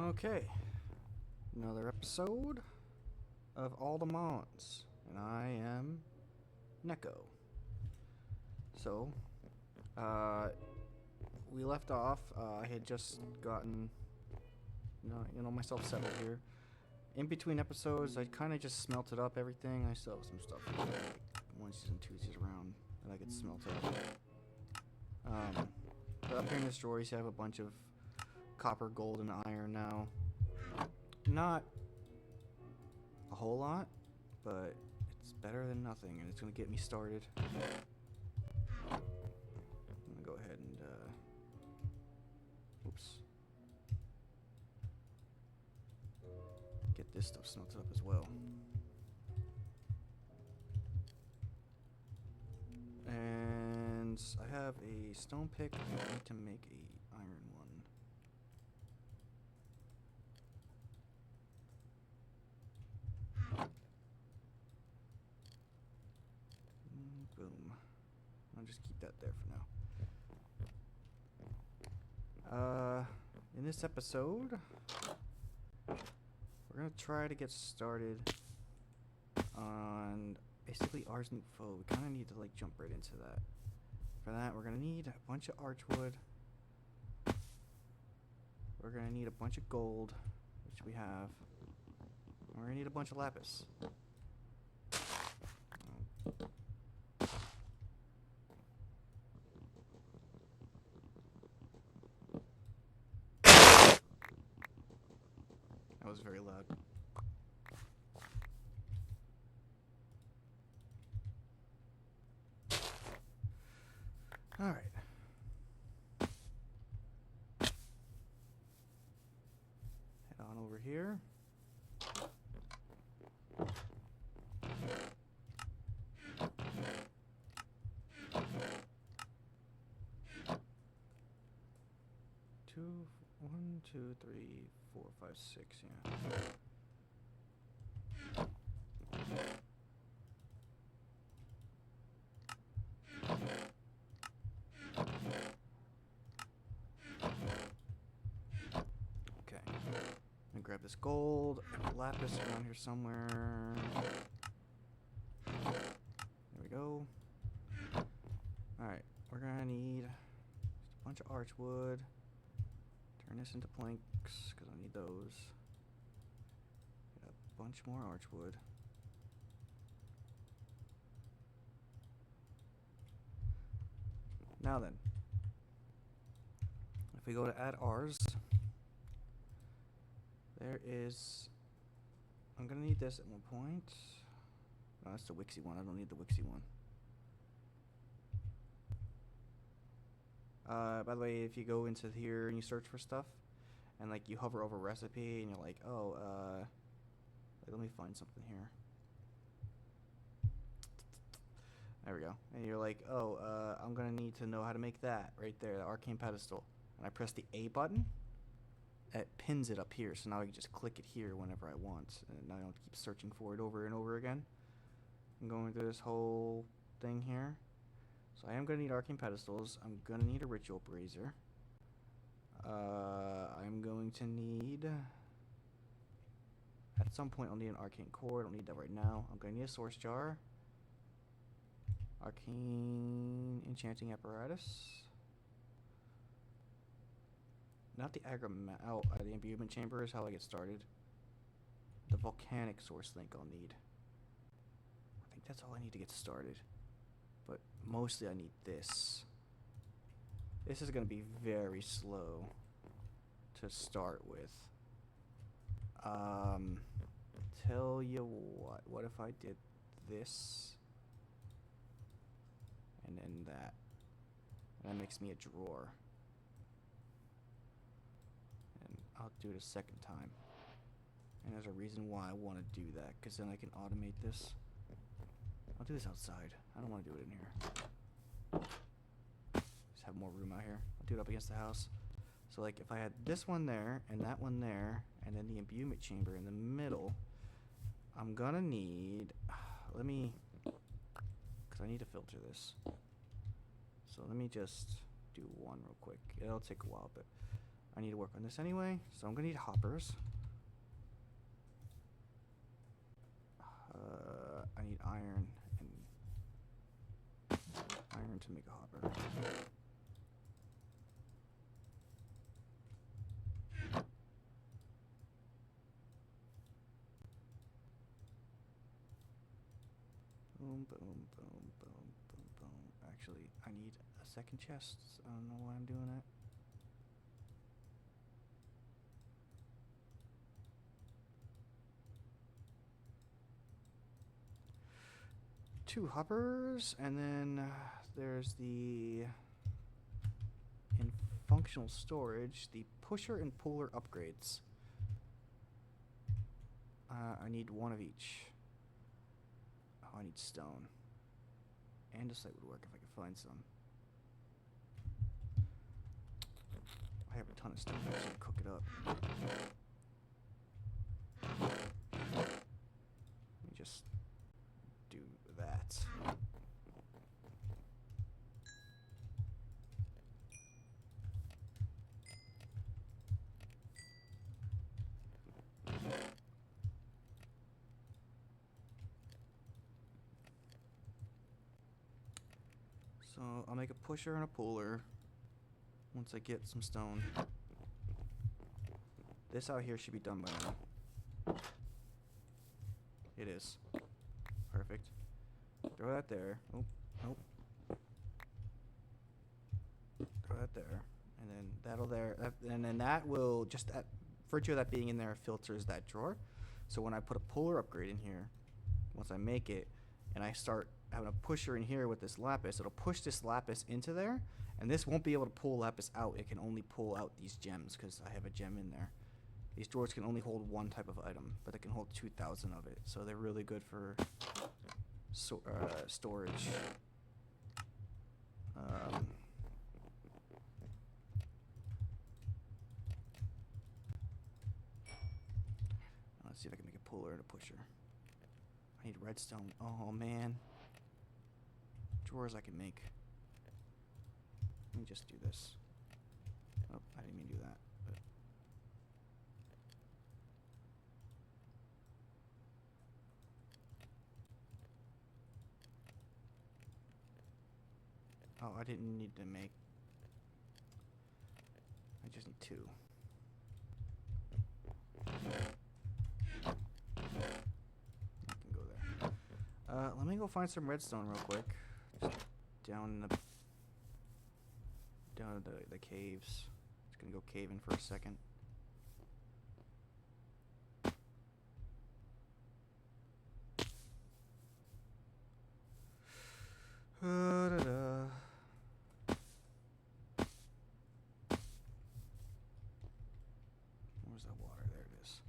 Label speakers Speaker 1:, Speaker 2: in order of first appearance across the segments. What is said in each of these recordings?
Speaker 1: Okay, another episode of All the Mons, and I am Neko. So, uh, we left off. I had just gotten, myself settled here. In between episodes, I kind of just smelted up everything. I still have some stuff, like onesies and twosies around that I could smelt up. But up here in this drawer, you have a bunch of copper, gold, and iron now. Not a whole lot, but it's better than nothing, and it's going to get me started. I'm going to go ahead and, get this stuff smelted up as well. And I have a stone pick. I need to make a iron one. Boom. I'll just keep that there for now. In this episode, we're gonna try to get started on basically Ars Nouveau. We kind of need to jump right into that. For that, we're gonna need a bunch of archwood. We're gonna need a bunch of gold, which we have. And we're gonna need a bunch of lapis. That was very loud. All right. Head on over here. One, two, three, 4, 5, 6, yeah. Okay. I'm gonna grab this gold, lapis around here somewhere. There we go. Alright, we're gonna need just a bunch of archwood. Turn this into planks, because I need those. Get a bunch more archwood. Now then, if we go to add Rs, there is, I'm going to need this at one point. No, that's the Wixie one. I don't need the Wixie one. By the way, if you go into here and you search for stuff, and you hover over recipe, and you're like, oh, let me find something here. There we go. And you're like, oh, I'm gonna need to know how to make that right there, the arcane pedestal. And I press the A button, it pins it up here, so now I can just click it here whenever I want, and I don't have to keep searching for it over and over again. I'm going through this whole thing here. So I am going to need arcane pedestals. I'm going to need a ritual brazier. I'm going to need, at some point I'll need an arcane core. I don't need that right now. I'm going to need a source jar. Arcane enchanting apparatus. Not the the imbuement chamber is how I get started. The volcanic source link I'll need. I think that's all I need to get started. But mostly I need this. This is going to be very slow to start with. Tell you what if I did this and then that? And that makes me a drawer. And I'll do it a second time. And there's a reason why I want to do that, because then I can automate this. I'll do this outside. I don't want to do it in here. Just have more room out here. I'll do it up against the house. So if I had this one there, and that one there, and then the imbuement chamber in the middle, I'm gonna need, because I need to filter this. So let me just do one real quick. It'll take a while, but I need to work on this anyway, so I'm gonna need hoppers. I need iron to make a hopper. Boom, boom, boom, boom, boom, boom. Actually, I need a second chest. I don't know why I'm doing that. Two hoppers, and then there's the in functional storage, the pusher and puller upgrades. I need one of each. Oh, I need stone. And a slate would work if I could find some. I have a ton of stuff. I should cook it up. Let me just do that. So I'll make a pusher and a puller once I get some stone. This out here should be done by now. It is. Perfect. Throw that there. Oh, nope. Throw that there. And then that'll there. And then that will, just that virtue of that being in there, filters that drawer. So when I put a puller upgrade in here, once I make it, and I start having a pusher in here with this lapis, it'll push this lapis into there, and this won't be able to pull lapis out. It can only pull out these gems because I have a gem in there. These drawers can only hold one type of item, but they can hold 2,000 of it, so they're really good for storage. Let's see if I can make a puller and a pusher. I need redstone. Oh man. Drawers I can make. Let me just do this. Oh, I didn't mean to do that. But oh, I didn't need to make. I just need two. I can go there. Let me go find some redstone real quick. Just down the caves. Just gonna go caving for a second. Where's that water? There it is.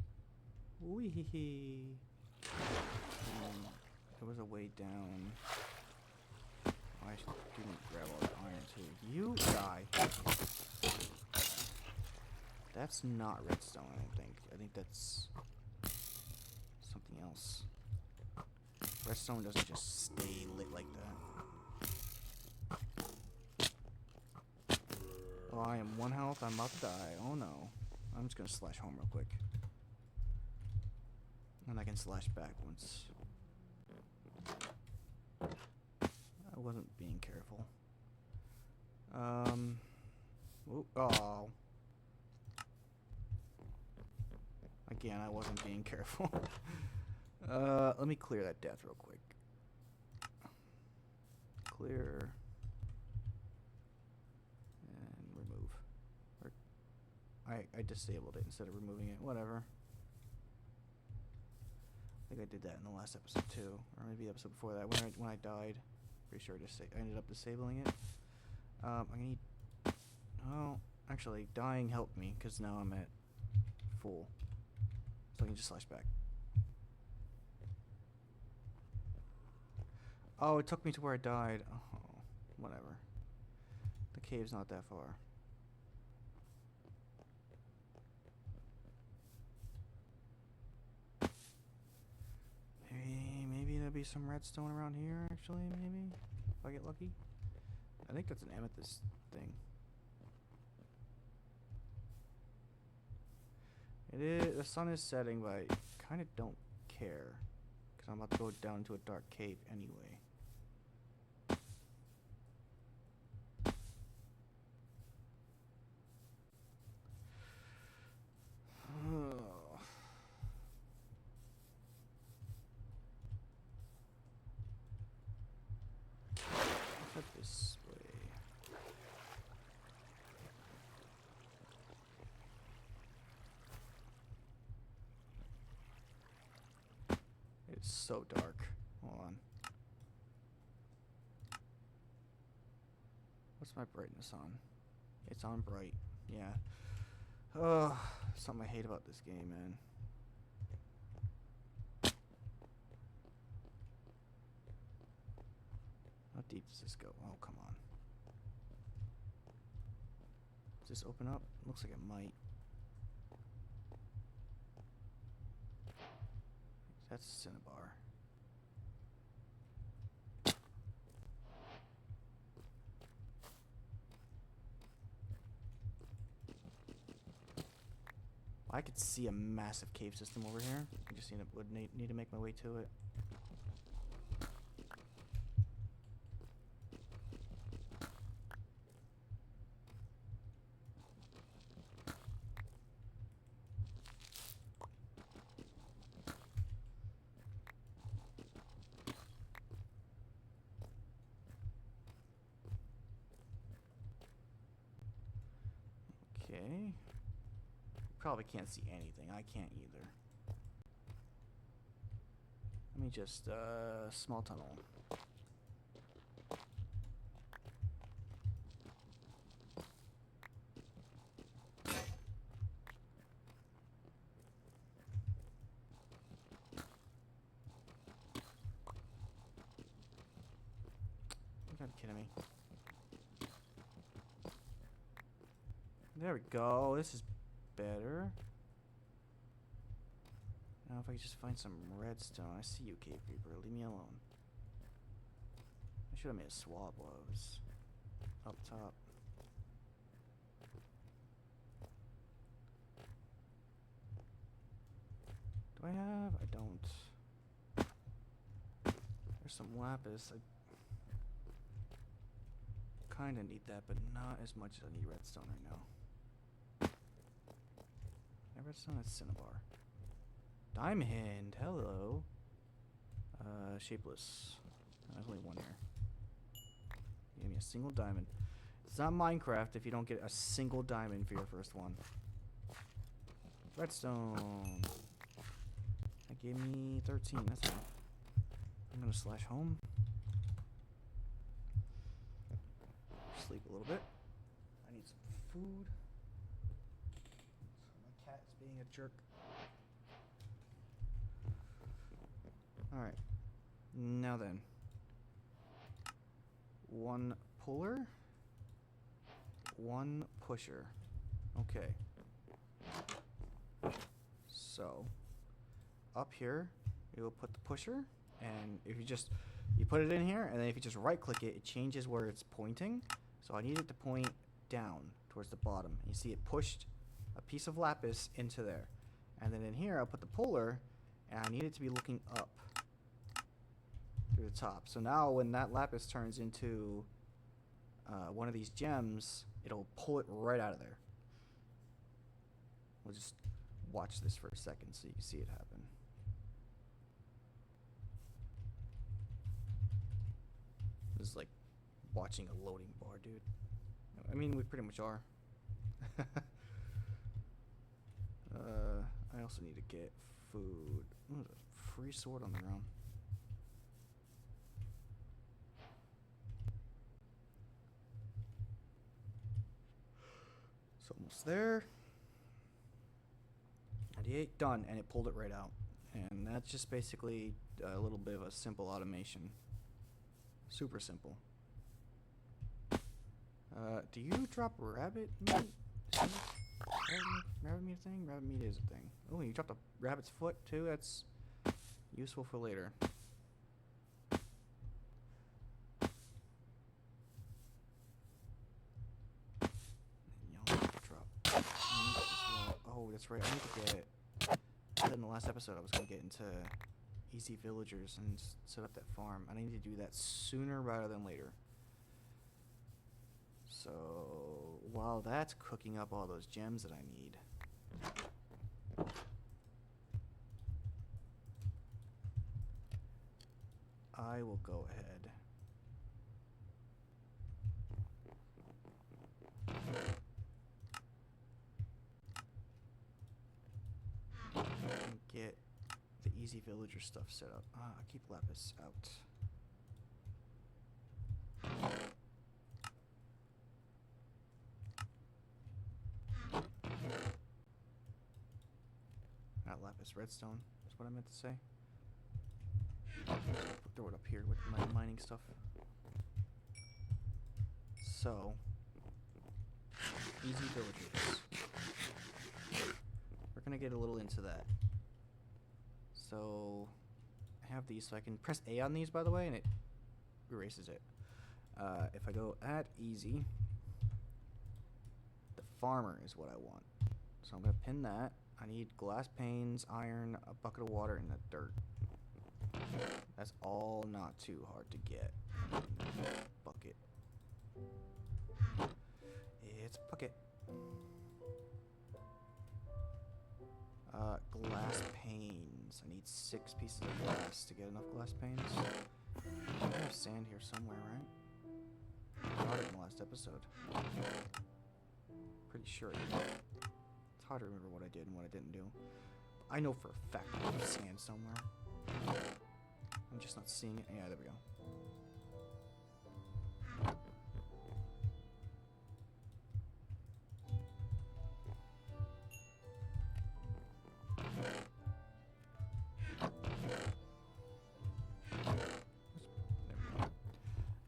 Speaker 1: Wee. There was a way down. Oh, I didn't grab all the iron too. You die. That's not redstone, I don't think. I think that's something else. Redstone doesn't just stay lit like that. Oh, I am 1 health. I'm about to die. Oh no. I'm just gonna slash home real quick. And I can slash back once. I wasn't being careful. Oh. Again, I wasn't being careful. Let me clear that death real quick. Clear. And remove. Or I disabled it instead of removing it. Whatever. I think I did that in the last episode too. Or maybe the episode before that. When I died. Pretty sure I ended up disabling it. I'm gonna need... Oh, actually, dying helped me, because now I'm at full. So I can just slash back. Oh, it took me to where I died. Oh, whatever. The cave's not that far. Maybe there'll be some redstone around here, actually, maybe? If I get lucky. I think that's an amethyst thing. It is. The sun is setting, but I kind of don't care. Because I'm about to go down into a dark cave anyway. Head this way. It's so dark. Hold on. What's my brightness on? It's on bright. Yeah. Oh, something I hate about this game, man. How deep does this go? Oh, come on. Does this open up? Looks like it might. That's a cinnabar. I could see a massive cave system over here. I just would need to make my way to it. Okay. Probably can't see anything. I can't either. Let me just, small tunnel. You gotta be kidding me. There we go. This is better. Now if I could just find some redstone. I see you, cave creeper. Leave me alone. I should have made a swab while I was up top. Do I have? I don't. There's some lapis. I kinda need that, but not as much as I need redstone right now. Redstone, that's cinnabar. Diamond, hello. Shapeless. There's only one here. Give me a single diamond. It's not Minecraft if you don't get a single diamond for your first one. Redstone. That gave me 13, that's fine. I'm gonna slash home. Sleep a little bit. I need some food. My cat is being a jerk. Alright. Now then. One puller. One pusher. Okay. So, up here, you will put the pusher, and if you put it in here, and then if you just right click it, it changes where it's pointing. So I need it to point down towards the bottom. You see it pushed a piece of lapis into there. And then in here, I'll put the puller, and I need it to be looking up through the top. So now when that lapis turns into one of these gems, it'll pull it right out of there. We'll just watch this for a second so you can see it happen. This is like watching a loading bar, dude. I mean, we pretty much are. I also need to get food. Ooh, there's a free sword on the ground. It's almost there. 98, done, and it pulled it right out. And that's just basically a little bit of a simple automation. Super simple. Do you drop rabbit meat? Rabbit meat thing? Rabbit meat is a thing. Oh, you dropped a rabbit's foot too? That's useful for later. Drop meat as well. Oh, that's right. I need to get... I said in the last episode I was going to get into easy villagers and set up that farm. I need to do that sooner rather than later. So, while that's cooking up all those gems that I need... I will go ahead and get the easy villager stuff set up. Keep lapis out. Not lapis, redstone is what I meant to say. Throw it up here with my mining stuff. So, easy villagers. We're gonna get a little into that. So, I have these, so I can press A on these, by the way, and it erases it. If I go at easy, the farmer is what I want. So I'm gonna pin that. I need glass panes, iron, a bucket of water, and the dirt. That's all not too hard to get. Bucket. It's bucket. Glass panes. I need 6 pieces of glass to get enough glass panes. I have sand here somewhere, right? I got it in the last episode. Pretty sure I did. It's hard to remember what I did and what I didn't do. I know for a fact I have sand somewhere. I'm just not seeing it. Yeah, there we go.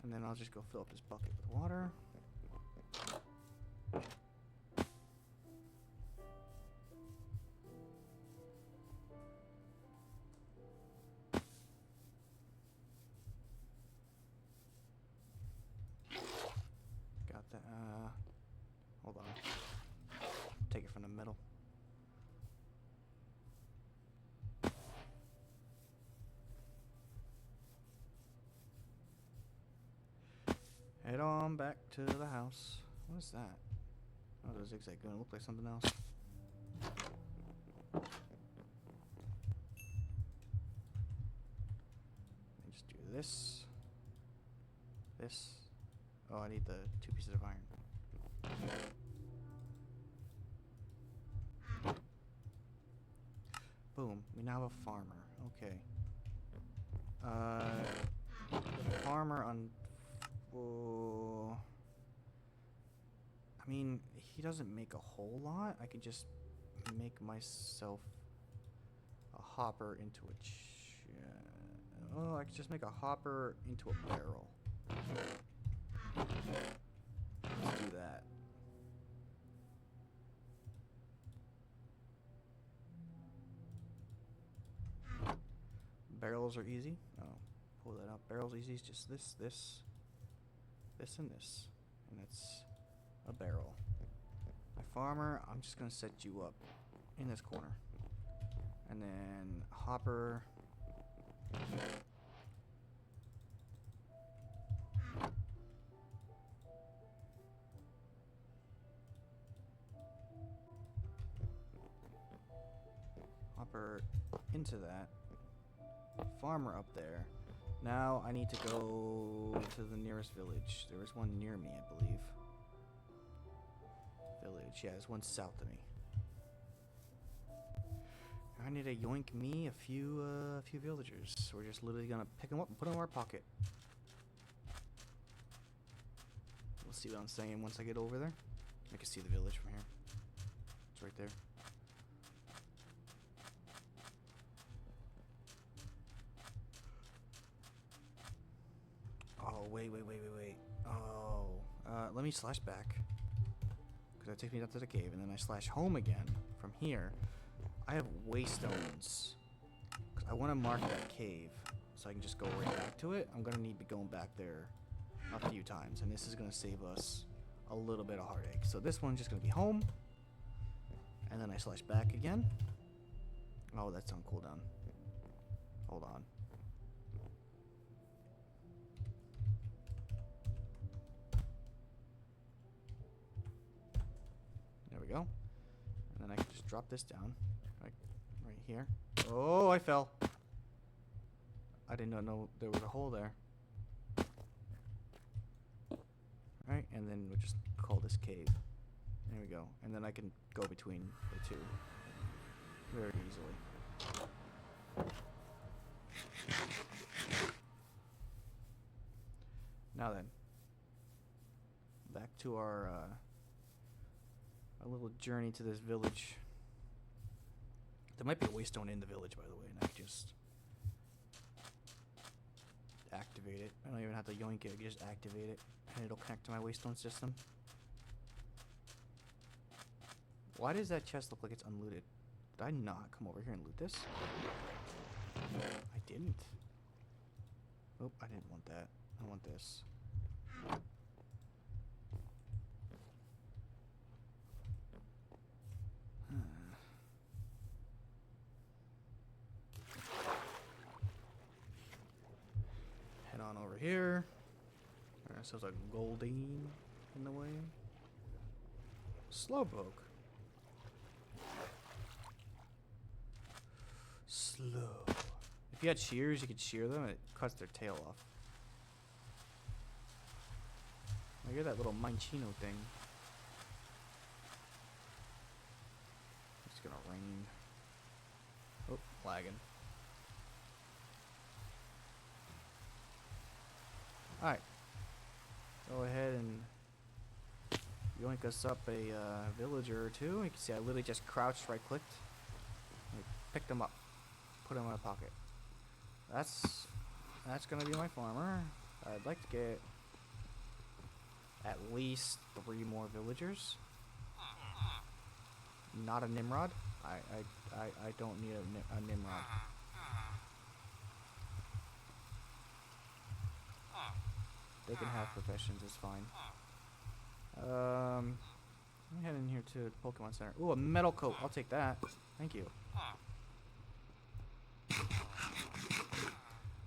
Speaker 1: And then I'll just go fill up this bucket with water. Got that. Hold on. Take it from the middle. Head on back to the house. What is that? Oh, the zigzag going to look like something else. And just do this. This. Oh, I need the 2 pieces of iron. Boom. We now have a farmer. Okay. The farmer on... I mean, he doesn't make a whole lot. I could just make myself a hopper into a... oh, I could just make a hopper into a barrel. Let's do that. Barrels are easy. Oh, pull that out. Barrels easy is just this, and this. And it's a barrel. My farmer, I'm just going to set you up in this corner. And then hopper. Hopper into that. Farmer up there. Now I need to go to the nearest village. There was one near me, I believe. Village, yeah, there's one south of me. I need to yoink me a few villagers. We're just literally gonna pick them up and put them in our pocket. We'll see what I'm saying once I get over there. I can see the village from here. It's right there. Oh, wait. Oh, let me slash back. Because that takes me down to the cave, and then I slash home again from here. I have waystones. Because I want to mark that cave, so I can just go right back to it. I'm going to need to be going back there a few times, and this is going to save us a little bit of heartache. So this one's just going to be home. And then I slash back again. Oh, that's on cooldown. Hold on. There we go. And then I can just drop this down. Like right here. Oh, I fell. I did not know there was a hole there. Alright, and then we'll just call this cave. There we go. And then I can go between the two very easily. Now then, back to our little journey to this village. There might be a waystone in the village, by the way, and I can just activate it. I don't even have to yoink it, I can just activate it, and it'll connect to my waystone system. Why does that chest look like it's unlooted? Did I not come over here and loot this? I didn't. Oh, I didn't want that. I want this. Head on over here. Sounds like Goldine in the way. Slowpoke. Slow. If you had shears, you could shear them and it cuts their tail off. I hear that little Minchino thing. It's gonna rain. Oh, lagging. Alright. Go ahead and yoink us up a villager or two. You can see I literally just crouched, right clicked. Picked them up. Put them in my pocket. That's gonna be my farmer. I'd like to get at least 3 more villagers. Not a Nimrod. I don't need a Nimrod. They can have professions, it's fine. Let me head in here to the Pokemon Center. Ooh, a metal coat. I'll take that. Thank you.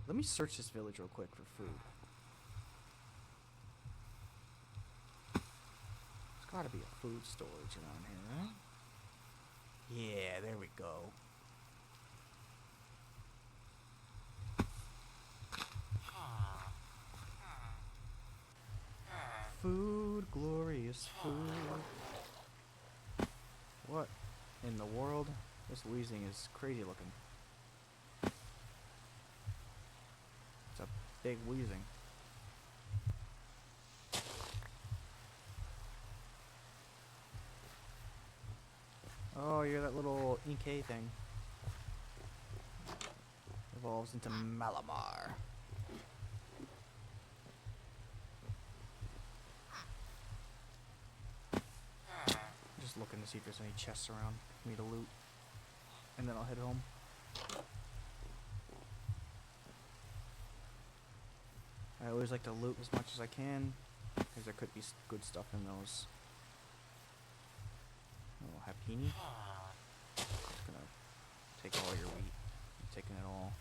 Speaker 1: Let me search this village real quick for food. There's gotta be a food storage around here, right? Yeah, there we go. Food, glorious food. What in the world? This wheezing is crazy looking. It's a big wheezing. Oh, you're that little Inkay thing. Evolves into Malamar. Just looking to see if there's any chests around for me to loot. And then I'll head home. I always like to loot as much as I can, because there could be good stuff in those. Oh, Happini. Just gonna take all your wheat. I'm taking it all.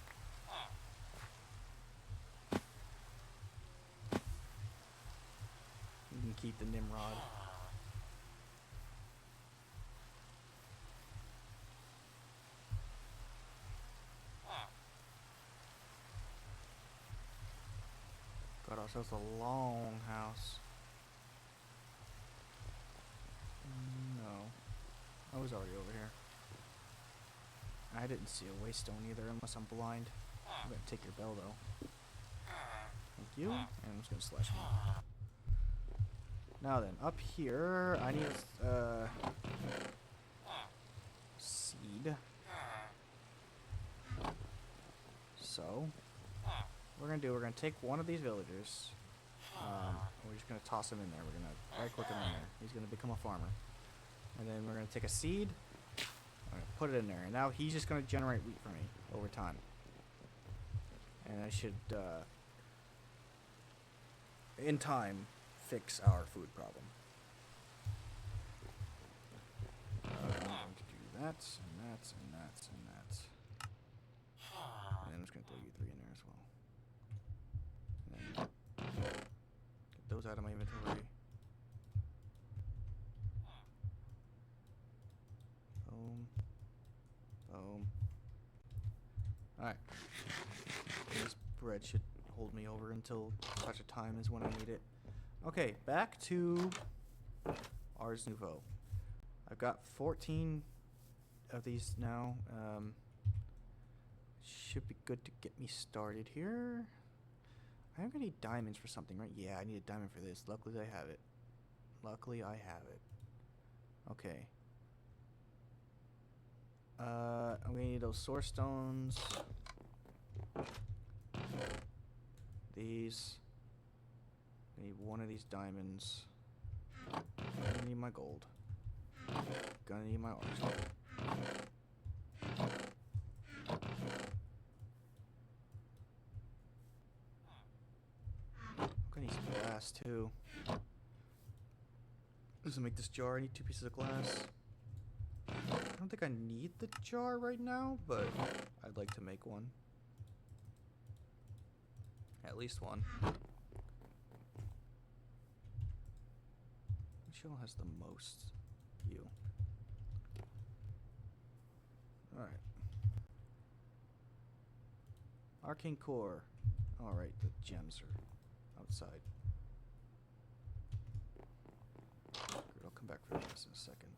Speaker 1: You can keep the Nimrod. Got ourselves a long house. No. I was already over here. I didn't see a waystone either, unless I'm blind. I'm gonna take your bell though. Thank you. And I'm just gonna slash one. Now then, up here, I need seed. So, we're gonna take one of these villagers. We're just gonna toss him in there. We're gonna right click him in there. He's gonna become a farmer. And then we're gonna take a seed. I'm gonna put it in there. And now he's just gonna generate wheat for me over time. And I should, in time, fix our food problem. that, and that, and that, and that. And I'm just gonna throw you 3 in there as well. And then get those out of my inventory. Boom. Boom. Alright. This bread should hold me over until such a time as when I need it. Okay, back to Ars Nouveau. I've got 14 of these now. Should be good to get me started here. I'm gonna need diamonds for something, right? Yeah, I need a diamond for this. Luckily I have it. Luckily I have it. Okay. I'm gonna need those source stones. These. I need one of these diamonds. Gonna need my gold. Gonna need my art. I'm gonna need some glass too. To make this jar, I need 2 pieces of glass. I don't think I need the jar right now, but I'd like to make one. At least one. Which one has the most? You. Alright. Arcane core. Alright, the gems are outside. Good, I'll come back for this in a second.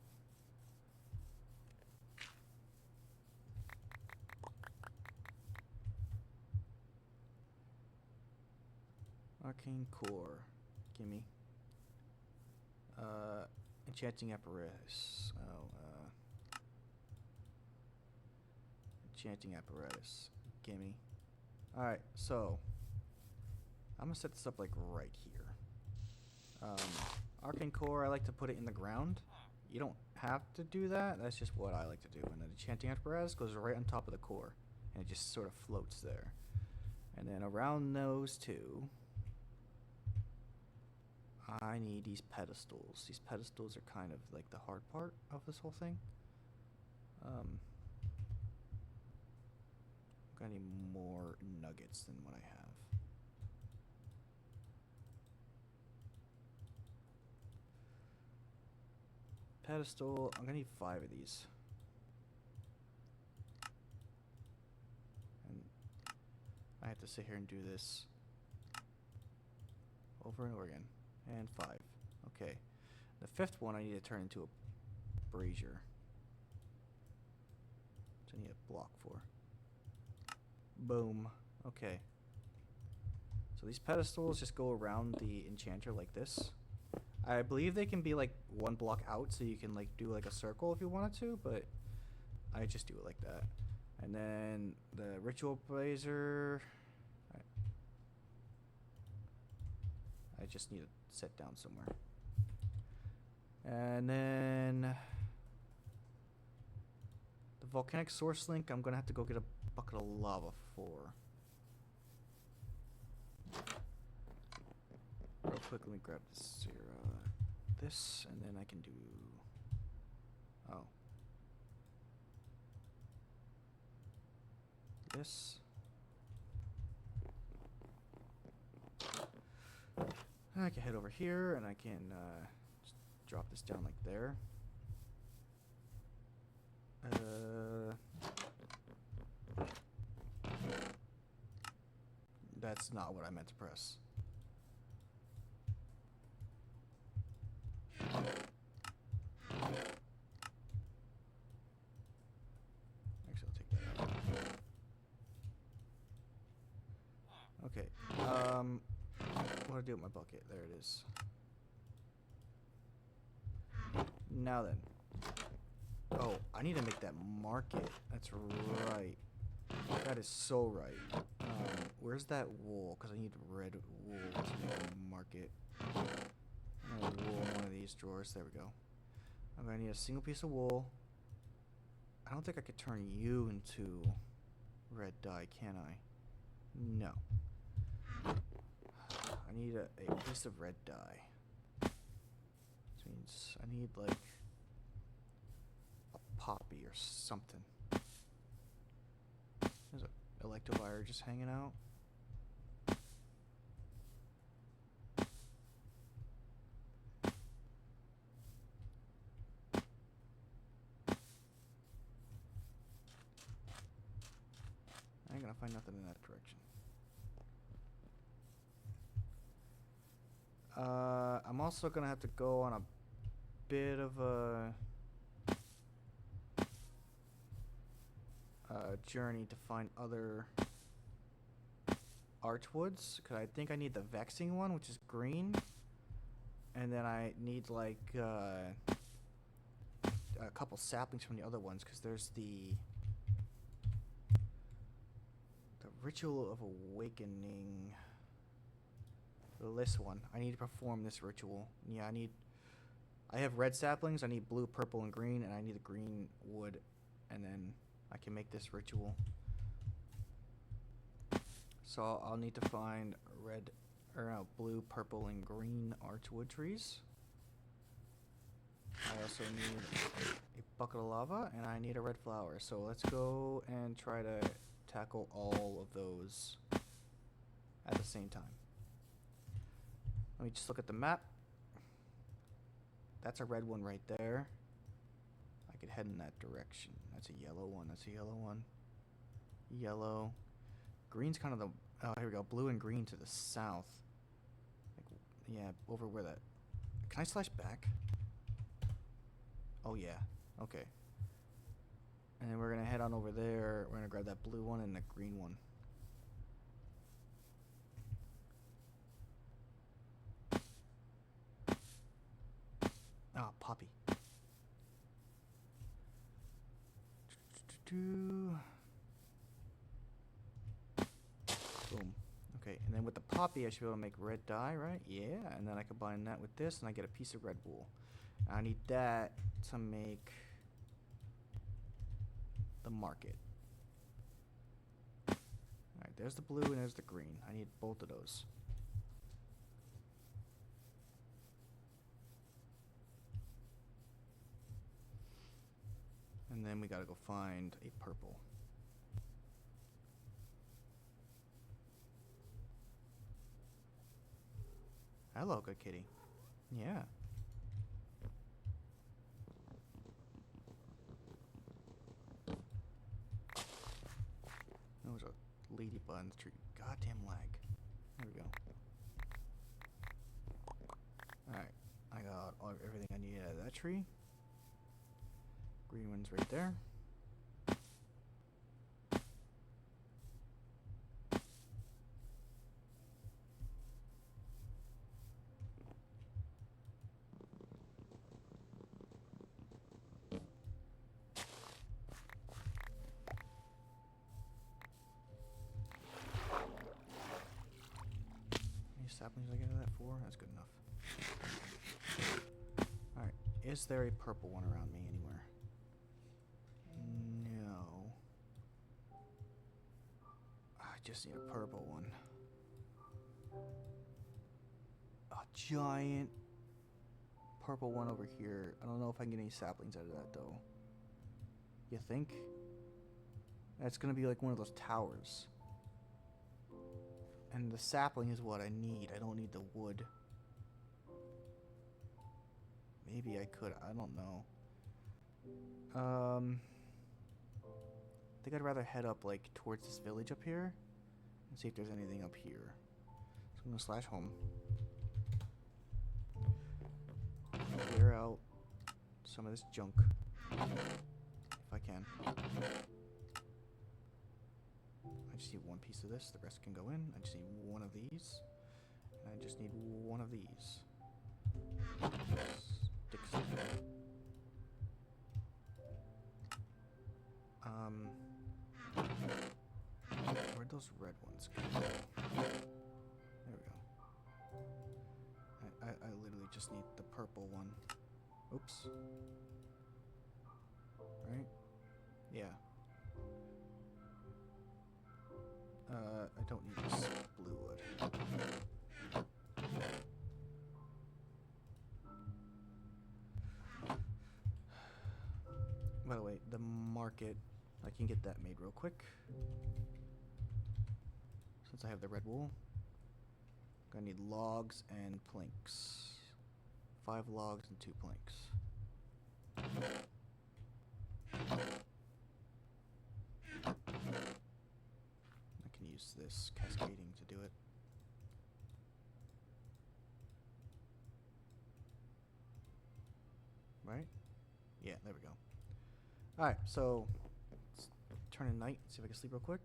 Speaker 1: Arcane core. Gimme. Enchanting apparatus. Oh, enchanting apparatus. Gimme. Alright, so I'm gonna set this up like right here. Arcane core, I like to put it in the ground. You don't have to do that. That's just what I like to do. And then enchanting apparatus goes right on top of the core, and it just sort of floats there. And then around those two, I need these pedestals. These pedestals are kind of like the hard part of this whole thing. I'm gonna need more nuggets than what I have. Pedestal, I'm gonna need 5 of these. And I have to sit here and do this over and over again. And 5. Okay. The 5th one I need to turn into a brazier. So I need a block for. Boom. Okay. So these pedestals just go around the enchanter like this. I believe they can be like 1 block out, so you can like do like a circle if you wanted to, but I just do it like that. And then the ritual brazier, I just need to set down somewhere. And then the volcanic source link, I'm gonna have to go get a bucket of lava for. Real quick, let me grab this here, this, and then I can do, oh, this. I can head over here, and I can just drop this down like there. That's not what I meant to press. Actually, I'll take that out. Okay. What do I do with my bucket? There it is. Now then. Oh, I need to make that market. That's right. That is so right. Where's that wool? Because I need red wool to make a market. I'm gonna wool in one of these drawers. There we go. I'm gonna need a single piece of wool. I don't think I could turn you into red dye, can I? No. I need a piece of red dye. Which means I need like a poppy or something. There's a electivire just hanging out. I ain't gonna find nothing in that direction. I'm also gonna have to go on a bit of a journey to find other archwoods, because I think I need the vexing one, which is green, and then I need like a couple saplings from the other ones, because there's the ritual of awakening. This one. I need to perform this ritual. Yeah, I have red saplings, I need blue, purple, and green, and I need the green wood, and then I can make this ritual. So I'll need to find blue, purple, and green archwood trees. I also need a bucket of lava, and I need a red flower. So let's go and try to tackle all of those at the same time. Let me just look at the map. That's a red one right there. I could head in that direction. That's a yellow one. That's a yellow one. Yellow. Green's kind of the... Oh, here we go. Blue and green to the south. Like, yeah, over where that... Can I slash back? Oh, yeah. Okay. And then we're going to head on over there. We're going to grab that blue one and the green one. Ah, poppy. Boom. Okay, and then with the poppy, I should be able to make red dye, right? Yeah, and then I combine that with this, and I get a piece of red wool. I need that to make the market. Alright, there's the blue and there's the green. I need both of those. And then we gotta go find a purple. Hello, good kitty. Yeah. There was a ladybug in the tree. Goddamn lag. There we go. Alright. I got everything I need out of that tree. Green one's right there. Saplings I get that for? That's good enough. Alright, is there a purple one around me anywhere? No. I just need a purple one. A giant purple one over here. I don't know if I can get any saplings out of that though. You think? That's gonna be like one of those towers. And the sapling is what I need. I don't need the wood. Maybe I could. I don't know. I think I'd rather head up like towards this village up here and see if there's anything up here. So I'm gonna slash home. Clear out some of this junk if I can. I just need one piece of this, the rest can go in. I just need one of these. And I just need one of these. Sticks. Where'd those red ones go? There we go. I literally just need the purple one. Oops. Right? Yeah. I don't need this blue wood. By the way, the market. I can get that made real quick. Since I have the red wool. Gonna need logs and planks. 5 logs and 2 planks. I can use this cascading to do it. Right? Yeah, there we go. Alright, so let's turn in night, see if I can sleep real quick.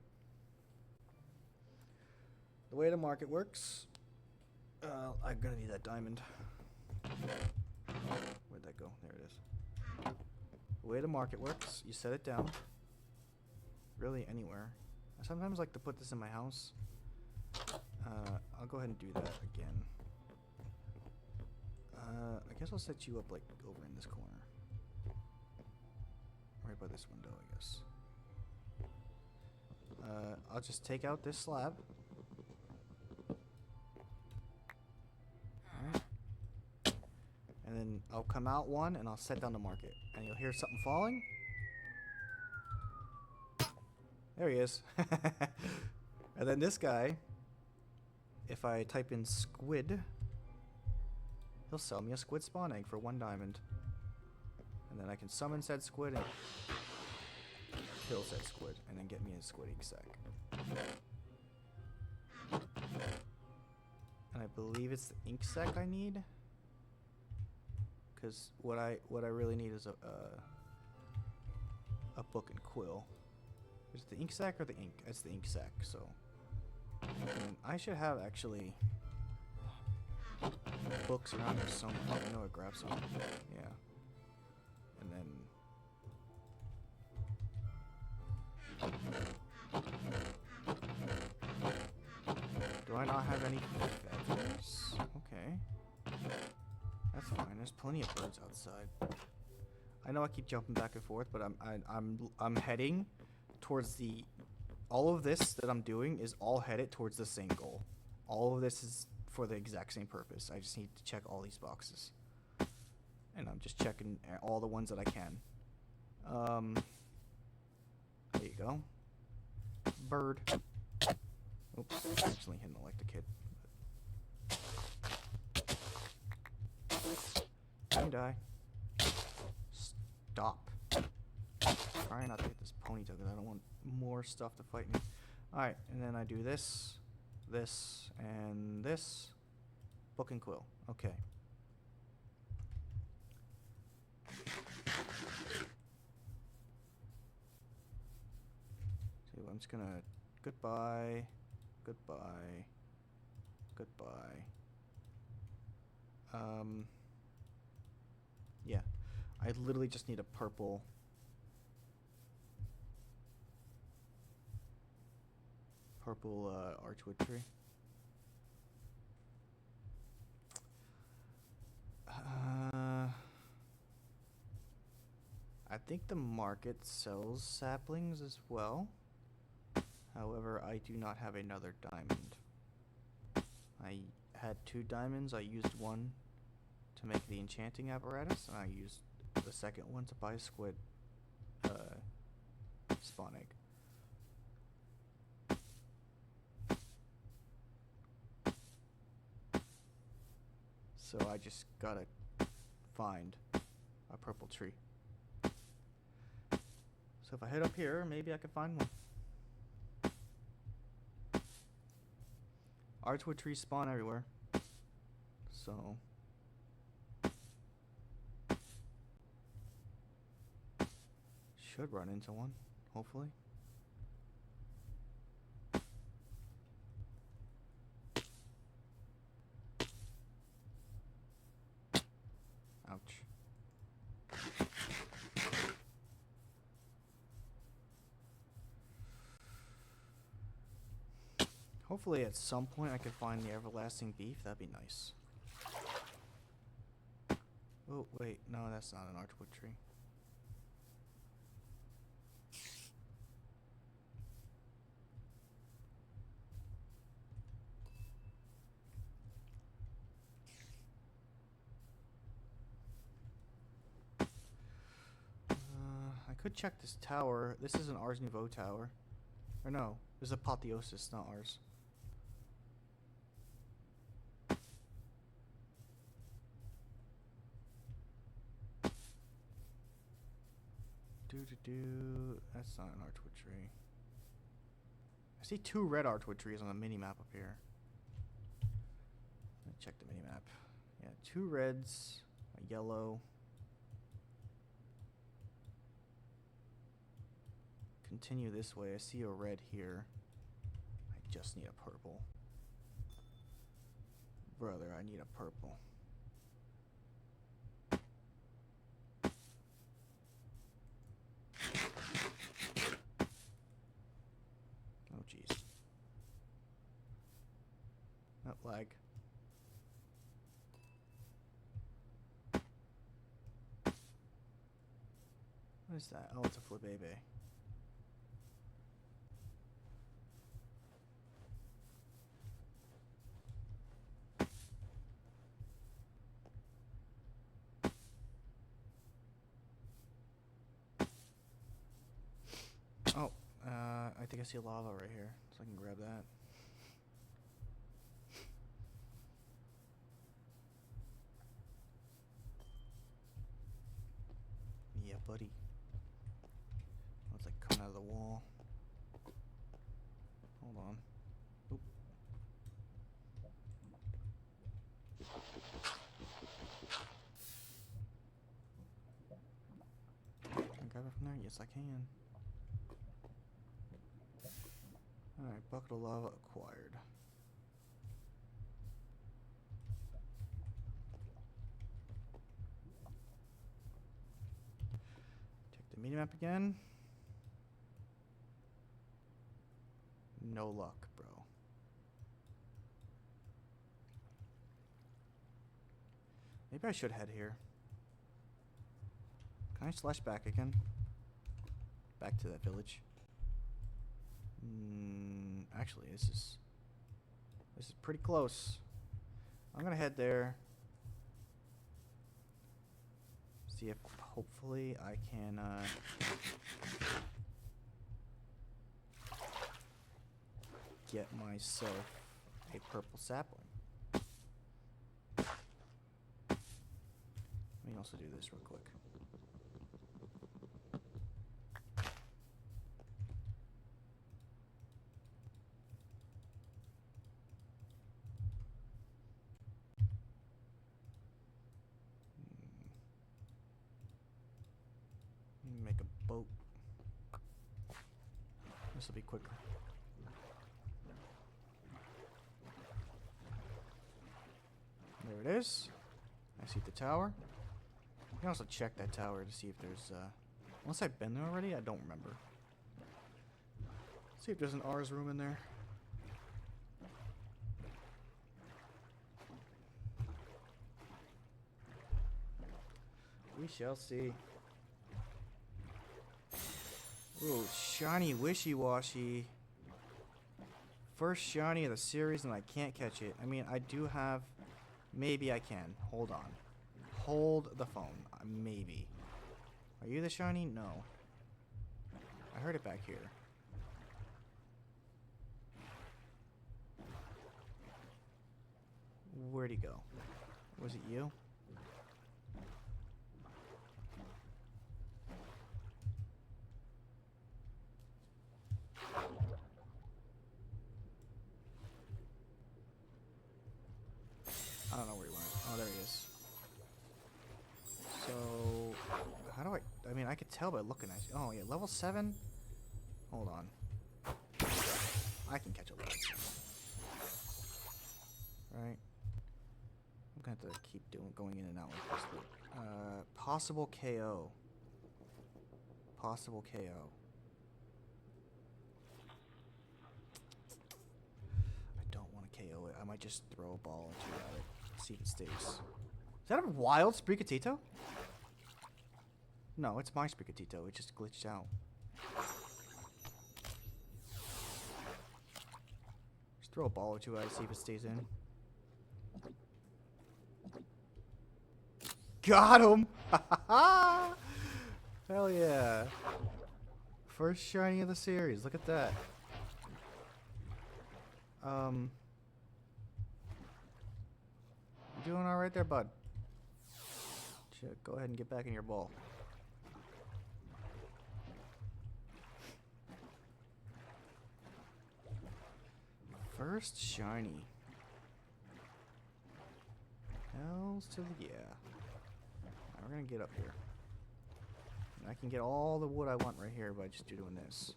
Speaker 1: The way the market works, I'm gonna need that diamond. Where'd that go? There it is. The way the market works, you set it down. Really anywhere. I sometimes like to put this in my house. I'll go ahead and do that again. I guess I'll set you up like over in this corner. Right by this window, I guess. I'll just take out this slab. Alright. And then I'll come out one and I'll set down the market. And you'll hear something falling. There he is. And then this guy, if I type in squid, he'll sell me a squid spawn egg for 1 diamond. And then I can summon said squid and kill said squid, and then get me a squid ink sack. And I believe it's the ink sack I need, because what I really need is a book and quill. Is it the ink sack or the ink? It's the ink sack. So and I should have actually books around here somewhere. Oh, I know I grabbed some. Yeah. And then do I not have any feathers? Okay. That's fine. There's plenty of birds outside. I know I keep jumping back and forth, but I'm heading towards the. All of this that I'm doing is all headed towards the same goal. All of this is for the exact same purpose. I just need to check all these boxes, and I'm just checking all the ones that I can. There you go. Bird. Oops, actually hitting the electric kid. Don't die. Stop. Try not to hit this ponytail because I don't want more stuff to fight me. Alright, and then I do this, this, and this. Book and quill. Okay. So I'm just gonna goodbye, goodbye, goodbye. Yeah. I literally just need a purple archwood tree. I think the market sells saplings as well. However, I do not have another diamond. I had 2 diamonds. I used one to make the enchanting apparatus, and I used the second one to buy a squid spawn egg. So I just gotta find a purple tree. So if I head up here, maybe I can find one. Archwood trees spawn everywhere. So should run into one, hopefully. Ouch. Hopefully at some point I can find the everlasting beef. That'd be nice. Oh, wait. No, that's not an archwood tree. I could check this tower. This is an Ars Nouveau tower. Or no, this is Apotheosis, not ours. That's not an archwood tree. I see 2 red archwood trees on the mini map up here. Let me check the mini map. Yeah, 2 reds, a yellow. Continue this way. I see a red here. I just need a purple. Brother, I need a purple. Oh, jeez. That lag. What is that? Oh, it's a flabebe. Oh, I think I see lava right here, so I can grab that. Yeah, buddy. Oh, it's like coming out of the wall. Hold on. Oop. Can I grab it from there? Yes, I can. Alright, bucket of lava acquired. Check the minimap again. No luck, bro. Maybe I should head here. Can I slash back again? Back to that village. Actually, this is pretty close. I'm gonna head there. See if hopefully I can get myself a purple sapling. Let me also do this real quick. Make a boat. This will be quicker. There it is. I see the tower. You can also check that tower to see if there's unless I've been there already, I don't remember. See if there's an Ars room in there. We shall see. Ooh, shiny wishy-washy. First shiny of the series and I can't catch it. I mean, I do have... Maybe I can. Hold on. Hold the phone. Maybe. Are you the shiny? No. I heard it back here. Where'd he go? Was it you? I don't know where he went. Oh, there he is. So, how do I mean, I could tell by looking at you. Oh, yeah, level 7? Hold on. I can catch a level 7. Right? I'm gonna have to keep going in and out like this. Possible KO. Possible KO. I don't want to KO it. I might just throw a ball into it. See if it stays. Is that a wild Sprigatito? No, it's my Sprigatito. It just glitched out. Just throw a ball or two at it, see if it stays in. Got him! Hell yeah. First shiny of the series. Look at that. You doing alright there, bud? Should go ahead and get back in your ball. First shiny. Hells to the yeah. Now we're gonna get up here. And I can get all the wood I want right here by just doing this.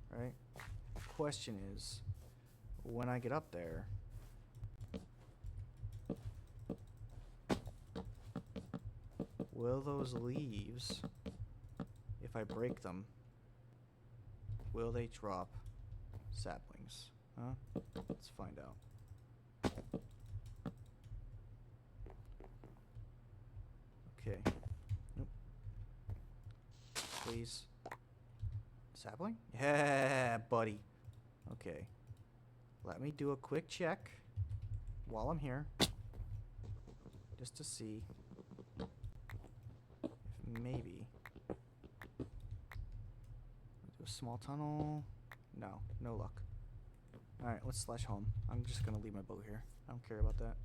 Speaker 1: Right? Question is, when I get up there, will those leaves, if I break them, will they drop saplings? Huh? Let's find out. Okay. Nope. Please. Sapling? Yeah, buddy. Okay. Let me do a quick check while I'm here. Just to see if maybe. Do a small tunnel. No, no luck. Alright, let's slash home. I'm just gonna leave my boat here. I don't care about that.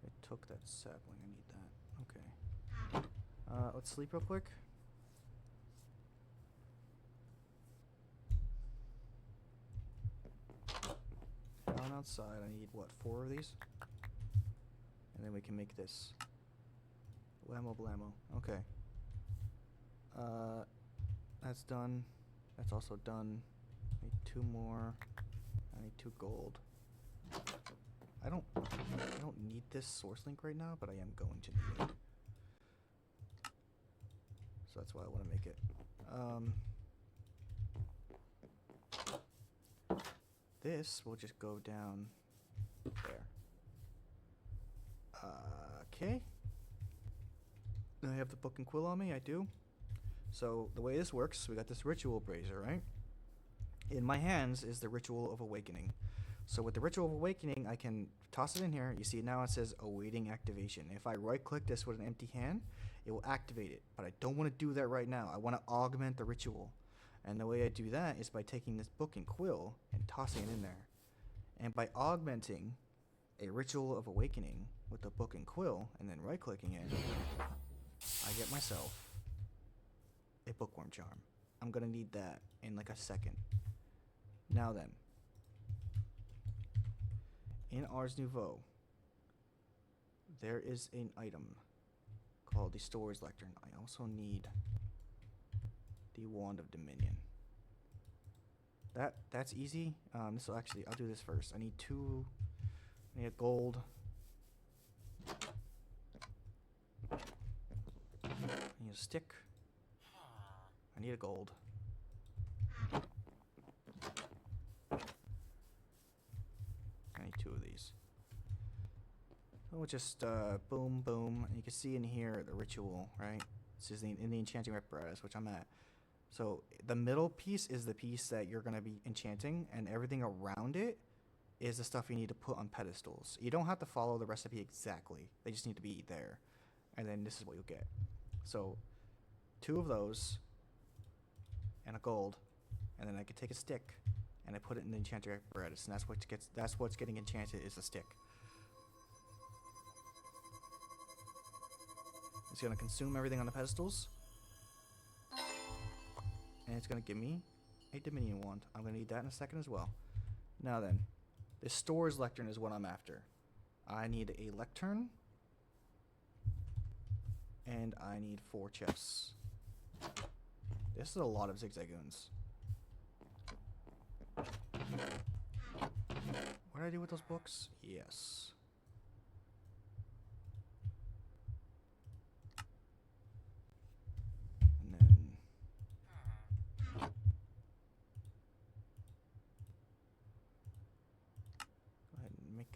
Speaker 1: I took that sapling. I need that. Okay. Let's sleep real quick. Down outside, I need what, 4 of these? And then we can make this. Whammo blammo. Okay. That's done. That's also done. I need 2 more. I need 2 gold. I don't need this source link right now, but I am going to need it. So that's why I want to make it. This will just go down there. Okay. I have the book and quill on me, I do. So the way this works, we got this ritual brazier, right? In my hands is the ritual of awakening. So with the ritual of awakening, I can toss it in here. You see now it says awaiting activation. If I right click this with an empty hand, it will activate it. But I don't want to do that right now. I want to augment the ritual. And the way I do that is by taking this book and quill and tossing it in there. And by augmenting a ritual of awakening with the book and quill and then right clicking it, I get myself a bookworm charm. I'm gonna need that in like a second. Now then, in Ars Nouveau, there is an item called the Stories Lectern. I also need the Wand of Dominion. That's easy. This will actually, I'll do this first. I need 2. I need a gold. I need a stick. I need a gold. I need 2 of these. So we'll just boom, boom. And you can see in here the ritual, right? This is in the enchanting apparatus, which I'm at. So the middle piece is the piece that you're going to be enchanting, and everything around it is the stuff you need to put on pedestals. You don't have to follow the recipe exactly. They just need to be there. And then this is what you'll get. So 2 of those and a gold, and then I could take a stick and I put it in the enchanting apparatus, and that's what's getting enchanted is the stick. It's going to consume everything on the pedestals. And it's going to give me a Dominion Wand. I'm going to need that in a second as well. Now then, this Stories Lectern is what I'm after. I need a lectern. And I need 4 chests. This is a lot of zigzagoons. What did I do with those books? Yes.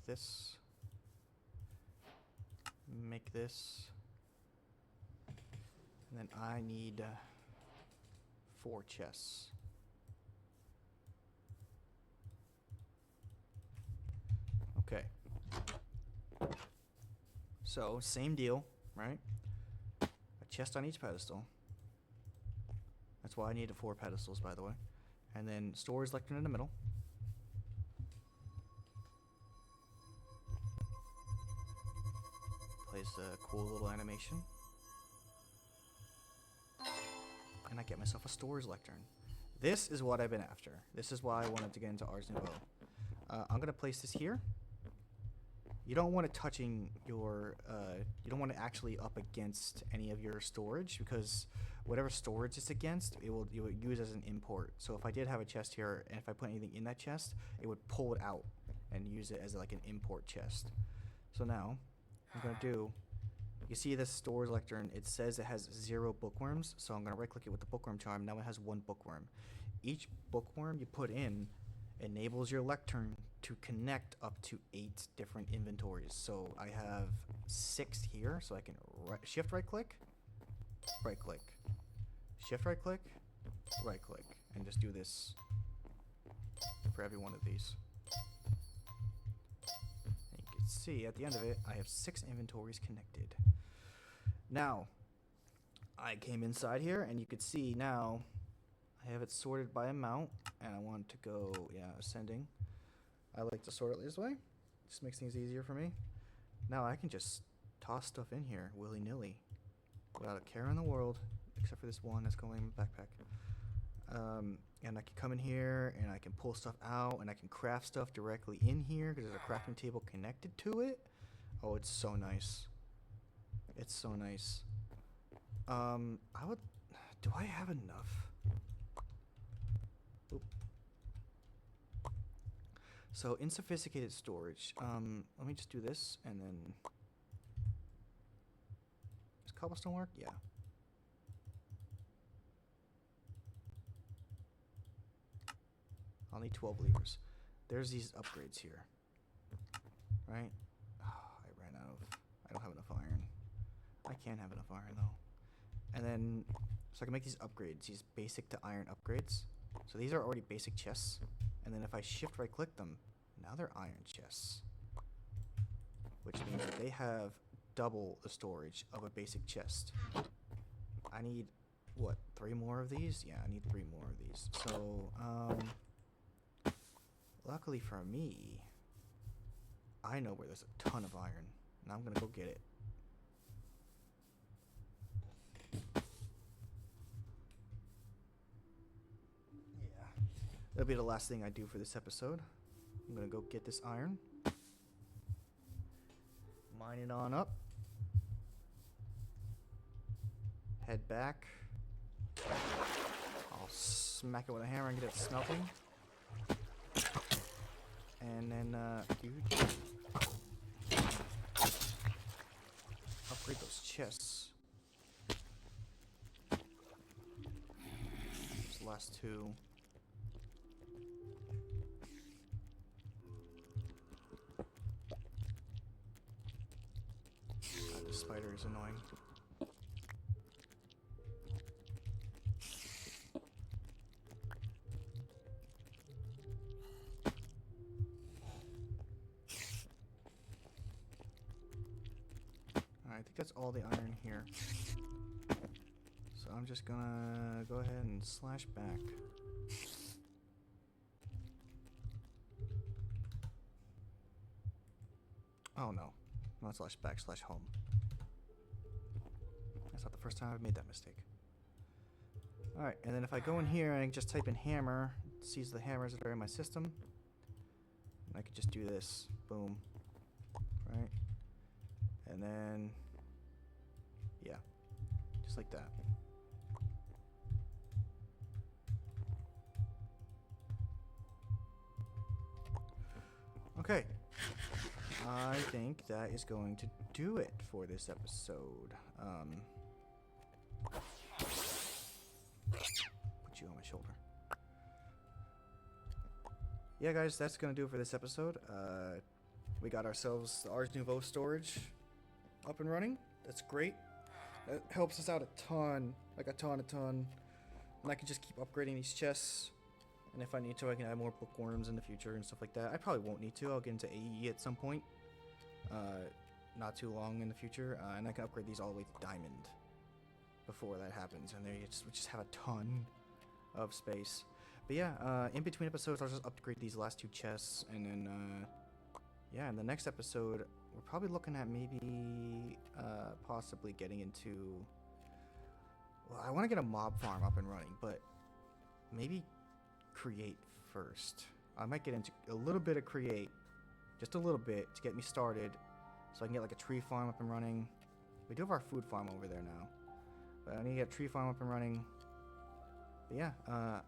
Speaker 1: This, make this, and then I need 4 chests. Okay. So, same deal, right? A chest on each pedestal. That's why I needed 4 pedestals, by the way. And then storage lectern in the middle. Plays a cool little animation. And I get myself a storage lectern. This is what I've been after. This is why I wanted to get into Ars Nouveau. I'm going to place this here. You don't want it touching your, you don't want it actually up against any of your storage, because whatever storage it's against, it will use as an import. So if I did have a chest here, and if I put anything in that chest, it would pull it out and use it as like an import chest. So now, I'm going to do, you see this storage lectern, it says it has 0 bookworms, so I'm going to right click it with the bookworm charm. Now it has 1 bookworm. Each bookworm you put in enables your lectern to connect up to 8 different inventories. So I have 6 here, so I can shift right click, shift right click, and just do this for every one of these. And you can see at the end of it, I have 6 inventories connected. Now, I came inside here, and you could see now I have it sorted by amount, and I want to go, ascending. I like to sort it this way. Just makes things easier for me. Now I can just toss stuff in here willy-nilly without a care in the world, except for this one that's going in my backpack. And I can come in here, and I can pull stuff out, and I can craft stuff directly in here because there's a crafting table connected to it. Oh, it's so nice. It's so nice. Do I have enough? Oop. So, insophisticated storage. Let me just do this, and then... Does cobblestone work? Yeah. I'll need 12 levers. There's these upgrades here. Right? Oh, I don't have enough iron. I can't have enough iron, though. And then, so I can make these upgrades, these basic to iron upgrades. So these are already basic chests. And then if I shift right click them, now they're iron chests. Which means that they have double the storage of a basic chest. I need, what, 3 more of these? Yeah, I need 3 more of these. So, luckily for me, I know where there's a ton of iron. And I'm gonna go get it. That'll be the last thing I do for this episode. I'm gonna go get this iron. Mine it on up. Head back. I'll smack it with a hammer and get it smelting. And then, upgrade those chests. Those last 2. The spider is annoying. I think that's all the iron here. So I'm just gonna go ahead and slash back. Oh no, not slash back, slash home. That's not the first time I've made that mistake. Alright, and then if I go in here and I just type in hammer, it sees the hammers that are in my system. And I could just do this. Boom. Right? And then, yeah, just like that. Okay. I think that is going to do it for this episode. Put you on my shoulder. Yeah, guys, that's going to do it for this episode. We got ourselves the Ars Nouveau storage up and running. That's great. That helps us out a ton. Like a ton. And I can just keep upgrading these chests And if I need to, I can add more bookworms in the future and stuff like that. I probably won't need to. I'll get into AE at some point. Not too long in the future. And I can upgrade these all the way to Diamond before that happens. And we just have a ton of space. But yeah, in between episodes, I'll just upgrade these last 2 chests. And then, yeah, in the next episode, we're probably looking at maybe possibly getting into... Well, I want to get a mob farm up and running, but maybe create first. I might get into a little bit of create, just a little bit to get me started, so I can get like a tree farm up and running. We do have our food farm over there now, but I need to get a tree farm up and running. But yeah, I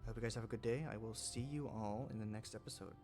Speaker 1: hope you guys have a good day. I will see you all in the next episode.